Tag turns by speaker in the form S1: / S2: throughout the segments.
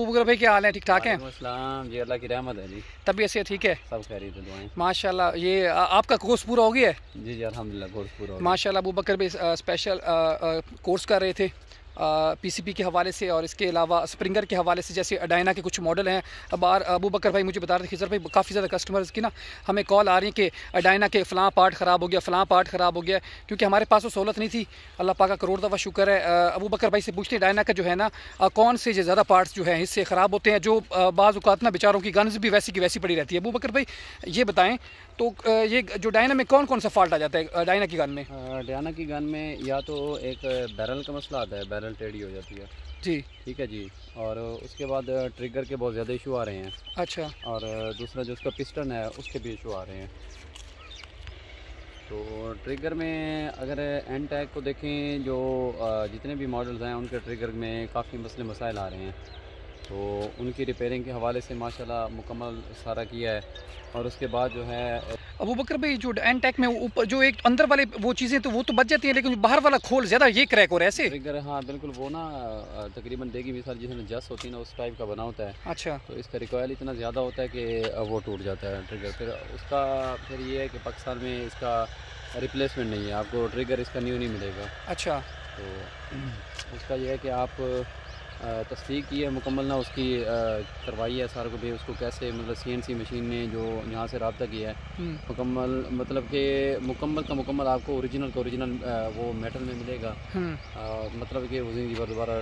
S1: अबू बकर भाई, क्या हाल है? ठीक ठाक हैं?
S2: अस्सलाम जी, अल्लाह की रहमत है जी।
S1: तबीयत से ठीक है?
S2: सब खैरियत है, दुआएं।
S1: माशाल्लाह। ये आपका कोर्स पूरा हो गया है?
S2: जी जी, अल्हम्दुलिल्लाह कोर्स पूरा हो गया।
S1: माशाल्लाह। अबू बकर भाई स्पेशल कोर्स कर रहे थे पीसीपी के हवाले से और इसके अलावा स्प्रिंगर के हवाले से, जैसे डायना के कुछ मॉडल हैं। अबू बकर भाई मुझे बता रहे थे, खिजर भाई काफ़ी ज़्यादा कस्टमर्स की ना हमें कॉल आ रही है कि डायना के फ़लाँ पार्ट ख़राब हो गया, फ़लाँ पार्ट ख़राब हो गया, क्योंकि हमारे पास वो सहूलत नहीं थी। अल्लाह पाक का करोड़ दफ़ा शुक्र है। अबू बकर भाई से पूछते हैं डायना का जो है ना कौन से जो ज़्यादा पार्ट्स जो हैं हिस्से ख़राब होते हैं, जो बाज़ औक़ात ना बेचारों की गन्स भी वैसी की वैसी पड़ी रहती है। अबू बकर भाई ये बताएँ तो ये जो डायना में कौन कौन सा फॉल्ट आ जाता है डायना की गन में?
S2: डायना की गन में या तो एक बैरल का मसला आता है, बैरल टेढ़ी हो जाती है
S1: जी,
S2: ठीक है जी, और उसके बाद ट्रिगर के बहुत ज़्यादा इशू आ रहे हैं।
S1: अच्छा।
S2: और दूसरा जो उसका पिस्टन है उसके भी इशू आ रहे हैं। तो ट्रिगर में अगर एन टैग को देखें, जो जितने भी मॉडल्स हैं उनके ट्रिगर में काफ़ी मसले मसाइल आ रहे हैं, तो उनकी रिपेयरिंग के हवाले से माशाल्लाह मुकम्मल सारा किया है। और उसके बाद जो है
S1: अबू बकर भाई जो एन टैक में ऊपर जो एक अंदर वाले वो चीज़ें तो वो तो बच जाती हैं, लेकिन बाहर वाला खोल ज़्यादा ये क्रैक हो रहा है ऐसे?
S2: ट्रिगर, हाँ बिल्कुल, वो ना तकरीबन देगी मिसाल जिसमें जस होती है ना उस टाइप का बना होता है।
S1: अच्छा।
S2: तो इसका रिकॉयल इतना ज़्यादा होता है कि वो टूट जाता है ट्रिगर। फिर उसका फिर ये है कि पाकिस्तान में इसका रिप्लेसमेंट नहीं है, आपको ट्रिगर इसका न्यू नहीं मिलेगा।
S1: अच्छा।
S2: तो उसका ये है कि आप तस्दीक की है मुकम्मल ना उसकी करवाई है सारा को भी, उसको कैसे मतलब CNC मशीन ने जो यहाँ से रब्ता किया है मुकम्मल, मतलब कि मुकम्मल का मुकम्मल आपको ओरिजिनल का ओरिजिनल वो मेटल में मिलेगा। मतलब कि वो ज़िंदगी भर दोबारा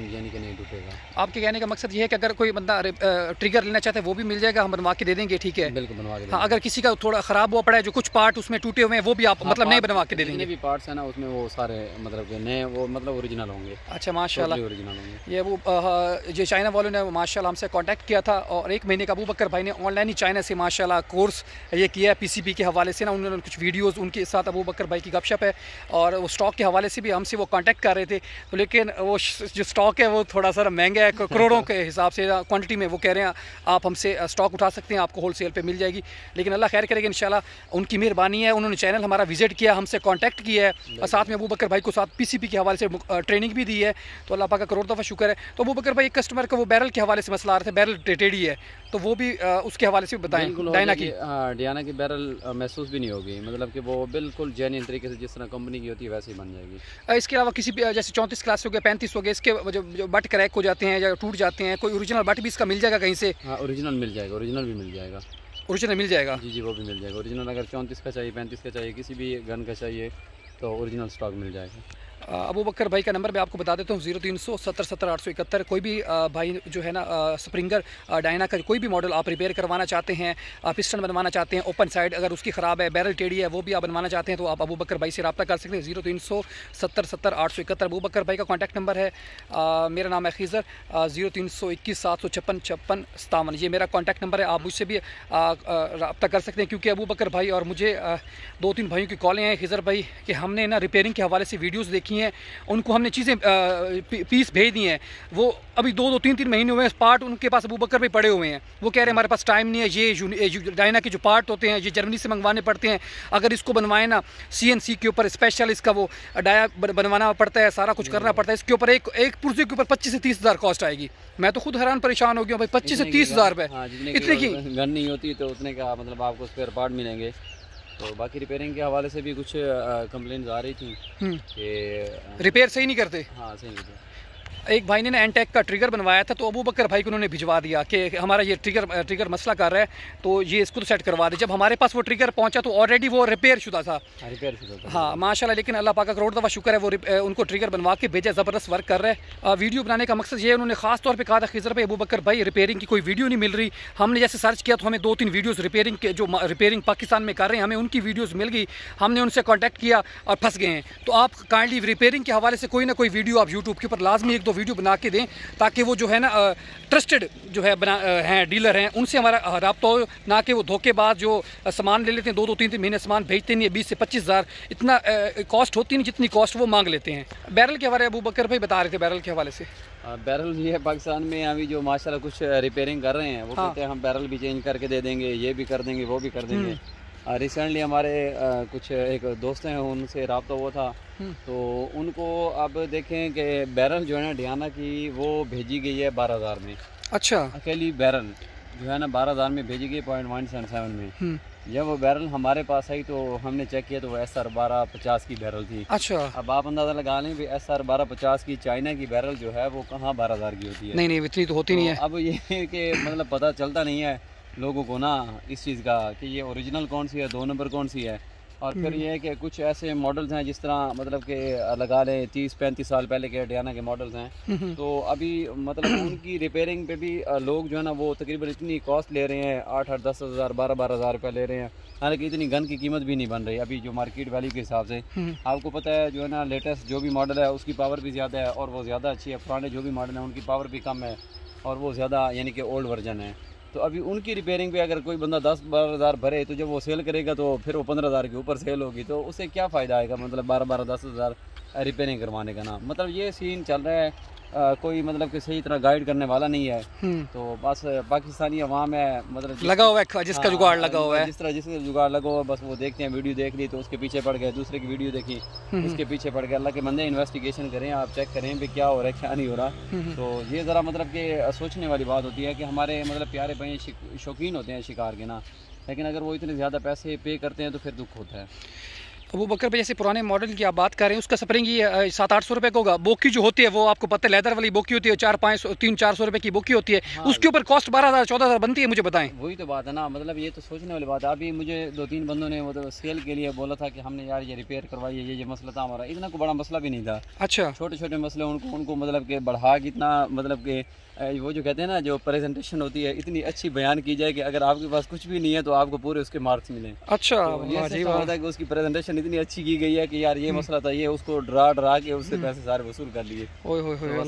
S2: यानी कि नहीं टूटेगा।
S1: आपके कहने का मकसद ये है कि अगर कोई बंदा ट्रिगर लेना चाहता है वो भी मिल जाएगा, हम बनवा के दे देंगे, ठीक है?
S2: बिल्कुल बनवा के।
S1: हाँ, अगर किसी का थोड़ा ख़राब हुआ पड़ा है, जो कुछ पार्ट उसमें टूटे हुए हैं, वो भी आप मतलब नए बनवा के दे देंगे?
S2: भी पार्ट्स हैं ना उसमें वो सारे मतलब कि नए वो मतलब ओरिजिनल होंगे।
S1: अच्छा, माशाल्लाह।
S2: ओरिजिनल होंगे।
S1: ये वो जो चाइना वालों ने माशाल्लाह हमसे कांटेक्ट किया था और 1 महीने का अबू बकर भाई ने ऑनलाइन ही चाइना से माशाल्लाह कोर्स ये किया है पीसीबी के हवाले से ना। उन्होंने कुछ वीडियोस उनके साथ अबू बकर भाई की गपशप है, और वो स्टॉक के हवाले से भी हमसे वो कांटेक्ट कर रहे थे। तो लेकिन वो जो स्टॉक है वो थोड़ा सा महंगा है, करोड़ों के हिसाब से क्वान्टिटी में। वो कह रहे हैं आप हमसे स्टॉक उठा सकते हैं, आपको होलसेल पर मिल जाएगी। लेकिन अल्लाह खैर करेगा इंशाल्लाह, उनकी मेहरबानी है। उन्होंने चैनल हमारा विजिट किया, हमसे कॉन्टैक्ट किया है, और साथ में अबू बकर भाई को साथ पीसीबी के हवाले से ट्रेनिंग भी दी है। तो अल्लाह पाक का करोड़ दफ़ा शुक्र है। तो अबू बकर भाई एक कस्टमर को वो बैरल के हवाले से मसला आ रहा था, बैरल टेढ़ी है, तो वो भी उसके हवाले से बताएं। डायना की,
S2: हाँ, डायना की बैरल महसूस भी नहीं होगी, मतलब कि वो बिल्कुल जेन्युइन तरीके से जिस तरह कंपनी की होती है वैसे ही बन जाएगी।
S1: इसके अलावा किसी भी जैसे 34 क्लास हो गया, 35 हो गया, इसके जो बट क्रैक हो जाते हैं या टूट जाते हैं, कोई ओरिजिनल बट भी इसका मिल जाएगा कहीं से?
S2: हाँ, ओरिजिनल मिल जाएगा, ओरिजिनल भी मिल जाएगा।
S1: ओरिजिनल मिल जाएगा?
S2: जी जी, वो भी मिल जाएगा ओरिजिनल। अगर 34 का चाहिए, 35 का चाहिए, किसी भी गन का चाहिए तो ओरिजिनल स्टॉक मिल जाएगा।
S1: अबू बकर भाई का नंबर मैं आपको बता देता हूँ, 0300 70 70 871। कोई भी भाई जो है ना स्प्रिंगर डायना का कोई भी मॉडल आप रिपेयर करवाना चाहते हैं, पिस्टन बनवाना चाहते हैं, ओपन साइड अगर उसकी ख़राब है, बैरल टेढ़ी है, वो भी आप बनवाना चाहते हैं, तो आप अबू बकर भाई से रब्ता कर सकते हैं। 0300 70 70 871 अबू बकर भाई का कॉन्टैक्ट नंबर है। मेरा नाम है खिजर। 0321 756 56 57 ये मेरा कॉन्टैक्ट नंबर है। आप मुझसे भी रब्ता कर सकते हैं, क्योंकि अबू बकर भाई और मुझे 2-3 भाइयों की कॉलें हैं खिजर भाई कि हमने ना रिपेयरिंग के हवाले से वीडियोज़ देखी हैं, उनको हमने चीज़ें पीस भेज दी हैं। वो अभी 2-3 महीने हुए हैं, पार्ट उनके पास अबू बकर पे पड़े हुए हैं। वो कह रहे हैं हमारे पास टाइम नहीं है, ये डायना के जो पार्ट होते हैं ये जर्मनी से मंगवाने पड़ते हैं, अगर इसको बनवाएं ना CNC के ऊपर स्पेशल इसका वो डाया बनवाना पड़ता है, सारा कुछ करना पड़ता है। इसके ऊपर एक पुर्जे के ऊपर 25 से 30 हज़ार कॉस्ट आएगी। मैं तो खुद हैरान परेशान हो गया भाई, 25 से 30 हज़ार रुपये इतने की
S2: गन नहीं होती तो उतने का मतलब आपको स्पेयर पार्ट मिलेंगे। तो बाकी रिपेयरिंग के हवाले से भी कुछ कंप्लेंट्स आ रही थी कि
S1: रिपेयर सही नहीं करते।
S2: हाँ, सही नहीं।
S1: एक भाई ने एनटेक का ट्रिगर बनवाया था, तो अबू बकर भाई को उन्होंने भिजवा दिया कि हमारा ये ट्रिगर मसला कर रहा है, तो ये इसको तो सेट करवा दे। जब हमारे पास वो ट्रिगर पहुंचा तो ऑलरेडी वो रिपेयर शुदा था। हाँ माशाल्लाह, लेकिन अल्लाह पाक का करोड़ दफ़ा शुक्र है, वो उनको ट्रिगर बनवा के भेजा, ज़बरदस्त वर्क कर रहा है। वीडियो बनाने का मकसद ये है, उन्होंने खास तौर पर कहा था खिजर भाई अबू बकर भाई रिपेयरिंग की कोई वीडियो नहीं मिल रही। हमने जैसे सर्च किया तो हमें 2-3 वीडियोज़ रिपेयरिंग के जो रिपेयरिंग पाकिस्तान में कर रहे हैं, हमें उनकी वीडियोज़ मिल गई, हमने उनसे कॉन्टैक्ट किया और फंस गए हैं। तो आप काइंडली रिपेयरिंग के हवाले से कोई ना कोई वीडियो आप यूट्यूब के ऊपर लाजमी 1-2 वीडियो बना के दें, ताकि वो जो है ना ट्रस्टेड जो है हैं डीलर हैं, उनसे हमारा रब्ता हो, ना कि वो धोखेबाज जो सामान ले लेते हैं, 2-3 महीने सामान भेजते नहीं है, 20 से 25 हज़ार इतना कॉस्ट होती नहीं जितनी कॉस्ट वो मांग लेते हैं। बैरल के हवाले अबू बकर भाई बता रहे थे, बैरल के हवाले से
S2: बैरल भी है पाकिस्तान में अभी जो माशाल्लाह कुछ रिपेयरिंग कर रहे हैं, वो कहते हैं हम बैरल भी चेंज करके दे देंगे, ये भी कर देंगे, वो भी कर देंगे। रिसेंटली हमारे कुछ एक दोस्त हैं, उनसे रब्ता हुआ था, तो उनको अब देखें कि बैरल जो है ना डायना की वो भेजी गई है 12,000 में।
S1: अच्छा।
S2: अकेली बैरल जो है ना 12,000 में भेजी गई 0.177 में। जब वो बैरल हमारे पास आई तो हमने चेक किया तो वो SR 1250 की बैरल थी।
S1: अच्छा।
S2: अब आप अंदाज़ा लगा लें भी SR 1250 की चाइना की बैरल जो है वो कहाँ 12,000 की होती है।
S1: नहीं इतनी तो होती नहीं है।
S2: अब ये कि मतलब पता चलता नहीं है लोगों को ना इस चीज़ का कि ये ओरिजिनल कौन सी है, 2 नंबर कौन सी है। और फिर ये है कि कुछ ऐसे मॉडल्स हैं जिस तरह मतलब कि लगा लें 30-35 साल पहले के डियाना के मॉडल्स हैं, तो अभी मतलब उनकी रिपेयरिंग पे भी लोग जो है ना वो तकरीबन इतनी कॉस्ट ले रहे हैं, 8-10 हज़ार 12 हज़ार रुपये ले रहे हैं। हालांकि इतनी गन की कीमत भी नहीं बन रही अभी जो मार्केट वैल्यू के हिसाब से। आपको पता है जो है ना लेटेस्ट जो भी मॉडल है उसकी पावर भी ज़्यादा है और वो ज़्यादा अच्छी है। पुराने जो भी मॉडल हैं उनकी पावर भी कम है और वो ज़्यादा यानी कि ओल्ड वर्जन है। तो अभी उनकी रिपेयरिंग पे अगर कोई बंदा 10-12 हज़ार भरे तो जब वो सेल करेगा तो फिर वो 15 हज़ार के ऊपर सेल होगी, तो उससे क्या फ़ायदा आएगा मतलब 12-10 हज़ार रिपेयरिंग करवाने का ना। मतलब ये सीन चल रहा है, कोई मतलब कि सही तरह गाइड करने वाला नहीं है। तो बस पाकिस्तानी अवाम है मतलब
S1: लगा हुआ है जिसका जुगाड़ लगा हुआ है,
S2: जिसका जुगाड़ लगा हुआ है बस वो देखते हैं, वीडियो देख ली तो उसके पीछे पड़ गए, दूसरे की वीडियो देखी उसके पीछे पड़ गए। अल्लाह के बंदे इन्वेस्टिगेशन करें, आप चेक करें भी क्या हो रहा है क्या नहीं हो रहा। तो ये ज़रा मतलब कि सोचने वाली बात होती है कि हमारे मतलब प्यारे भाई शौकीन होते हैं शिकार के ना, लेकिन अगर वो इतने ज़्यादा पैसे पे करते हैं तो फिर दुख होता है।
S1: अबू बकर भाई जैसे पुराने मॉडल की आप बात कर रहे हैं उसका स्प्रिंग ये 700-800 रुपये का होगा। बोकी जो होती है वो आपको पता है लेदर वाली बोकी होती है, 300-400 रुपये की बोकी होती है। हाँ। उसके ऊपर कॉस्ट 12,000-14,000 बनती है, मुझे बताएं।
S2: वही तो बात है ना, मतलब ये तो सोचने वाली बात है। अभी मुझे 2-3 बंदों ने मतलब सेल के लिए बोला था कि हमने यार ये रिपेयर करवाई है, ये मसला था हमारा। इतना कोई बड़ा मसला भी नहीं था।
S1: अच्छा।
S2: छोटे छोटे मसले उनको मतलब कि बढ़ा के इतना मतलब कि वो जो कहते हैं ना जो प्रेजेंटेशन होती है इतनी अच्छी बयान की जाए कि अगर आपके पास कुछ भी नहीं है तो आपको पूरे उसके मार्क्स मिलें।
S1: अच्छा।
S2: तो ये सिस्टम होता है कि उसकी प्रेजेंटेशन इतनी अच्छी की गई है कि यार ये मसला था, ये उसको डरा के उससे पैसे सारे वसूल कर लिए।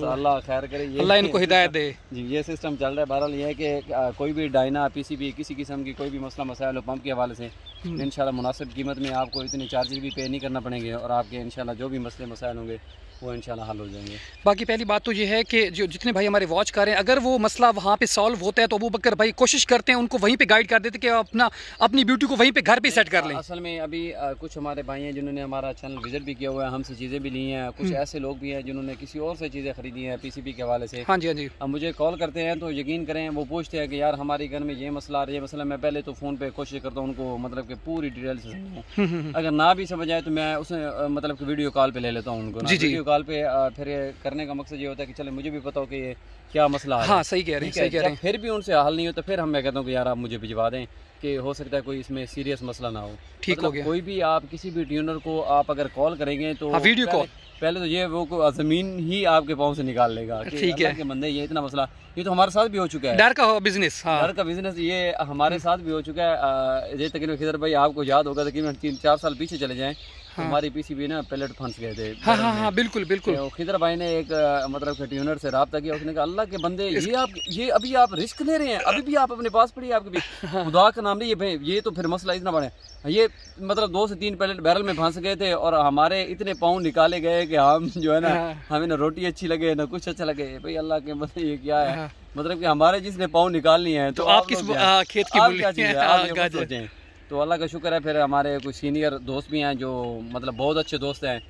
S2: अल्लाह खैर करे, ये
S1: अल्लाह इनको हिदायत दे
S2: जी। ये सिस्टम चल रहा है। बहरहाल ये है कि कोई भी डायना PCB किसी किस्म की कोई भी मसला मसाइल हो पंप के हवाले से इंशाल्लाह मुनासिब कीमत में आपको इतने चार्जेस भी पे नहीं करना पड़ेंगे और आपके इंशाल्लाह जो भी मसले मसाइल होंगे वो इंशाल्लाह हल हो जाएंगे।
S1: बाकी पहली बात तो ये है कि जो जितने भाई हमारे वॉच कर रहे हैं अगर वो मसला वहाँ पे सॉल्व होता है तो अबू बकर भाई कोशिश करते हैं उनको वहीं पे गाइड कर देते कि अपनी ब्यूटी को वहीं पे घर पे सेट कर लें।
S2: असल में अभी कुछ हमारे भाई हैं जिन्होंने हमारा चैनल विजिट भी किया हुआ है, हमसे चीज़ें भी ली हैं। कुछ ऐसे लोग भी हैं जिन्होंने किसी और से चीज़ें खरीदी हैं PCB के हवाले से।
S1: हाँ जी, हाँ जी।
S2: अब मुझे कॉल करते हैं तो यकीन करें वो पूछते हैं कि यार हमारी घर में ये मसला आ रहा है, ये मसला। मैं पहले तो फ़ोन पे कोशिश करता हूँ उनको मतलब कि पूरी डिटेल से समझाऊँ। अगर ना भी समझ आए तो मैं उसे मतलब कि वीडियो कॉल पे ले लेता हूँ उनको। वीडियो कॉल पे फिर करने का मकसद ये होता है कि चले मुझे भी पता हो कि ये क्या मसला है।
S1: हाँ सही कह रहे हैं, सही कह रहे हैं।
S2: फिर भी उनसे हल नहीं होता फिर मैं कहता हूँ कि यार आप मुझे भिजवा दें कि हो सकता है कोई इसमें सीरियस मसला ना हो।
S1: ठीक हो गया।
S2: कोई भी आप किसी भी ट्यूनर को आप अगर कॉल करेंगे तो
S1: वीडियो कॉल
S2: पहले तो ये वो ज़मीन ही आपके पाँव से निकाल लेगा। ठीक है कि बंदे ये इतना मसला, ये तो हमारे साथ भी हो चुका है।
S1: डर का बिजनेस। हाँ।
S2: डर का बिजनेस ये हमारे साथ भी हो चुका है। ये तकरीबन खिदर भाई आपको याद होगा तकरीबन 3-4 साल पीछे चले जाएं। हाँ। हमारी PCB ना पैलेट फंस गए थे।
S1: हाँ, बिल्कुल बिल्कुल।
S2: तो खिदर भाई ने एक मतलब ट्यूनर से रब्ता किया, उसने कहा अल्लाह के बंदे ये अभी आप रिस्क ले रहे हैं, अभी भी आप अपने पास पड़ी है आपके भी खुदा का नाम नहीं, ये तो फिर मसला इतना बड़ा है। ये मतलब 2 से 3 पैलेट बैरल में फंस गए थे और हमारे इतने पाउंड निकाले गए कि हम जो है ना हमें ना रोटी अच्छी लगे ना कुछ अच्छा लगे। भाई अल्लाह के बंदे ये क्या है, मतलब कि हमारे जिसने पाउंड निकालनी है तो आप किस खेत की क्या चीज़ है। तो अल्लाह का शुक्र है फिर हमारे कुछ सीनियर दोस्त भी हैं जो मतलब बहुत अच्छे दोस्त हैं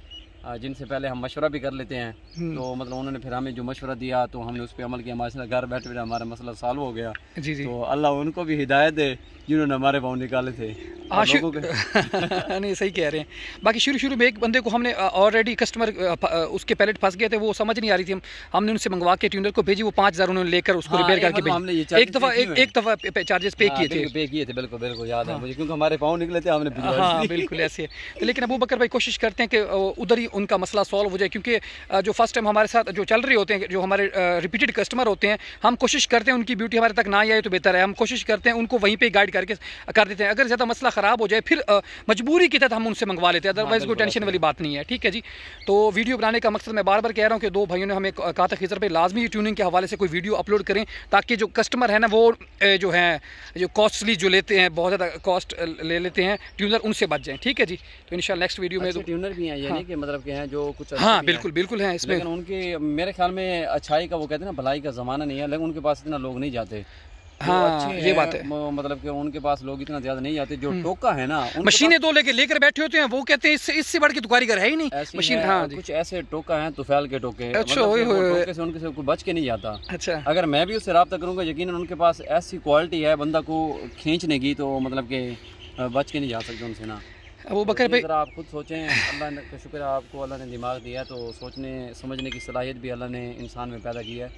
S2: जिनसे पहले हम मशवरा भी कर लेते हैं। तो मतलब उन्होंने फिर हमें जो मशवरा दिया तो हमने उस पर अमल किया, माशाल्लाह घर बैठे बैठे हमारा मसला सॉल्व हो गया। जी। तो अल्लाह उनको भी हिदायत दे जिन्होंने हमारे पाँव निकाले थे।
S1: नहीं सही कह रहे हैं। बाकी शुरू में एक बंदे को हमने ऑलरेडी कस्टमर उसके पैलेट फंस गए थे, वो समझ नहीं आ रही थी, हमने उनसे मंगवा के ट्यूनर को भेजी, वो 5,000 उन्होंने लेकर उसको रिपेयर करके भेजी। एक दफ़ा चार्जेस पे किए थे।
S2: बिल्कुल याद है मुझे क्योंकि हमारे पाँव निकले थे हमने।
S1: हाँ बिल्कुल ऐसे। तो लेकिन अबू बकर भाई कोशिश करते हैं कि उधर ही उनका मसला सॉल्व हो जाए, क्योंकि जो फर्स्ट टाइम हमारे साथ जो चल रहे होते हैं, जो हमारे रिपीटेड कस्टमर होते हैं, हम कोशिश करते हैं उनकी ब्यूटी हमारे तक ना आए तो बेहतर है। हम कोशिश करते हैं उनको वहीं पे गाइड करके कर देते हैं। अगर ज़्यादा मसला ख़राब हो जाए फिर मजबूरी की तहत हम उनसे मंगवा लेते हैं, अदरवाइज़ कोई टेंशन वाली बात नहीं है। ठीक है जी। तो वीडियो बनाने का मकसद मैं बार बार कह रहा हूँ कि 2 भाइयों ने हमें कहा था खिज़र भाई लाजमी ट्यूनिंग के हवाले से कोई वीडियो अपलोड करें ताकि जो कस्टमर है ना वो जो है जो कॉस्टली जो लेते हैं, बहुत ज़्यादा कॉस्ट ले लेते हैं ट्यूनर, उनसे बच जाएँ। ठीक है जी। तो इंशाल्लाह नेक्स्ट वीडियो में
S2: ट्यूनर भी हैं यानी कि मतलब के हैं जो कुछ।
S1: हाँ बिल्कुल है इसमें।
S2: लेकिन उनके मेरे ख्याल में अच्छाई का वो कहते हैं ना भलाई का ज़माना नहीं है, लेकिन उनके पास इतना लोग नहीं जाते।
S1: हाँ ये बात है,
S2: मतलब कि उनके पास लोग इतना ज्यादा नहीं आते। जो टोका है ना,
S1: मशीनें दो लेकर बैठे होते हैं, वो कहते हैं इससे बढ़ के तो कारीगर है ही नहीं मशीन। हाँ
S2: कुछ ऐसे टोका हैं तुफैल के टोके,
S1: अच्छा,
S2: टोके से उनके से कोई बच के नहीं जाता।
S1: अच्छा, अगर
S2: मैं भी उससे रब्ता करूंगा, यकीनन उनके पास ऐसी क्वालिटी है बंदा को खींचने की, तो मतलब कि बच के नहीं जा सकते उनसे ना।
S1: अबू बकर भाई
S2: आप खुद सोचें, अल्लाह का शुक्र है आपको अल्लाह ने दिमाग दिया है, तो सोचने समझने की सलाहियत भी अल्लाह ने इंसान में पैदा की है।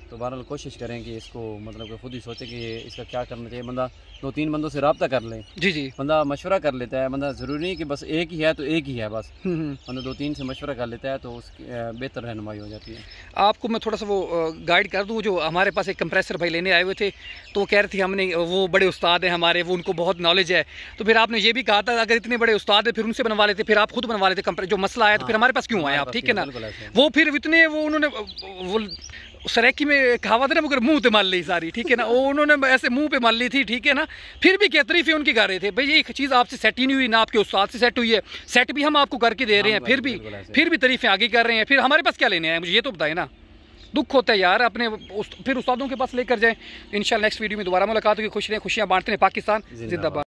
S2: तो बहरहाल कोशिश करें कि इसको मतलब कि खुद ही सोचे कि इसका क्या करना चाहिए। बंदा 2-3 बंदों से रब्ता कर ले, जी जी, बंदा मशवरा कर लेता है। बंदा ज़रूरी नहीं कि बस एक ही है तो एक ही है बस, बंदा 2-3 से मशवरा कर लेता है तो उसकी बेहतर रहनुमाई हो जाती है।
S1: आपको मैं थोड़ा सा वो गाइड कर दूँ, जो हमारे पास एक कंप्रेसर भाई लेने आए हुए थे, तो वो कह रहे थे हमने, वो बड़े उस्ताद हैं हमारे, वो उनको बहुत नॉलेज है। तो फिर आपने ये भी कहा था अगर इतने बड़े उस्ताद है फिर उनसे बनवा लेते, फिर आप खुद बनवा लेते। जो मसला आया तो फिर हमारे पास क्यों आए आप, ठीक है ना। वो फिर इतने वो उन्होंने वो सरेकी में कहावत है ना, मगर मुंह पे मार ली सारी, ठीक है ना। वो उन्होंने ऐसे मुंह पे मार ली थी, ठीक है ना। फिर भी क्या तारीफें उनकी कर रहे थे, भाई ये चीज़ आपसे सेट ही नहीं हुई ना, आपके उस्ताद से सेट हुई है, सेट भी हम आपको करके दे रहे हैं, फिर भी तारीफें आगे कर रहे हैं, फिर हमारे पास क्या लेने आए, मुझे ये तो बताए ना। दुख होता है यार अपने, फिर उस्तादों के पास लेकर जाएं। इंशाल्लाह नेक्स्ट वीडियो में दोबारा मुलाकात होगी। खुश रहें, खुशियाँ बांटते हैं। पाकिस्तान जिंदाबाद।